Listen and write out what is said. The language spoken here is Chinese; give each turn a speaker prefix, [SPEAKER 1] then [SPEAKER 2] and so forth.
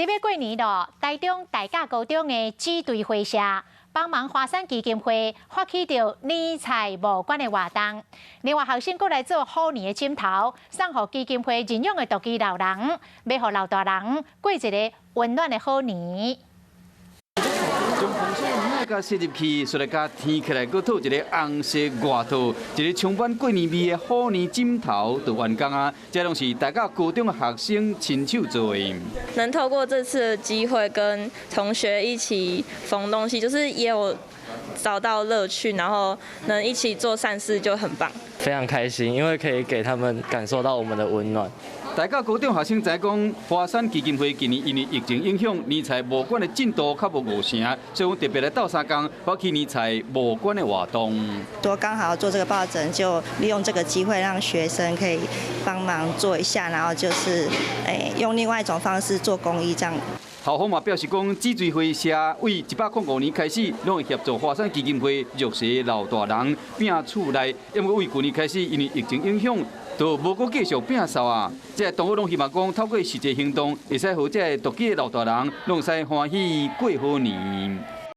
[SPEAKER 1] 特别过年咯，台中大甲高中的支队会社帮忙华山基金会发起着年菜募捐的活动。另外，学生过来做虎年的枕头，送予基金会任用的独居老人，要予老大人过一个温暖的好年。
[SPEAKER 2] 将风水物甲塞入去，再来甲天起来，搁套一个红色外套，一个充满过年味的虎年枕头就完工啊！这拢是大家高中的学生亲手做的。
[SPEAKER 3] 能透过这次的机会跟同学一起缝东西，就是也有找到乐趣，然后能一起做善事就很棒。
[SPEAKER 4] 非常开心，因为可以给他们感受到我们的温暖。
[SPEAKER 2] 大家高中学生知讲，华山基金会今年因为疫情影响，年菜募捐的进度较无五成，所以我特别来斗相共，发起年菜募捐的活动。
[SPEAKER 5] 多刚好做这个抱枕，就利用这个机会让学生可以帮忙做一下，然后就是用另外一种方式做公益这样。
[SPEAKER 2] 校方嘛表示讲，支罪会社为105年开始，拢会协助华山基金会弱势老大人摒厝内，因为为去年开始因为疫情影响。 都无搁继续摒扫啊！这个同学拢希望讲，透过实际行动，会使让这独居的老大人，拢使欢喜过好年。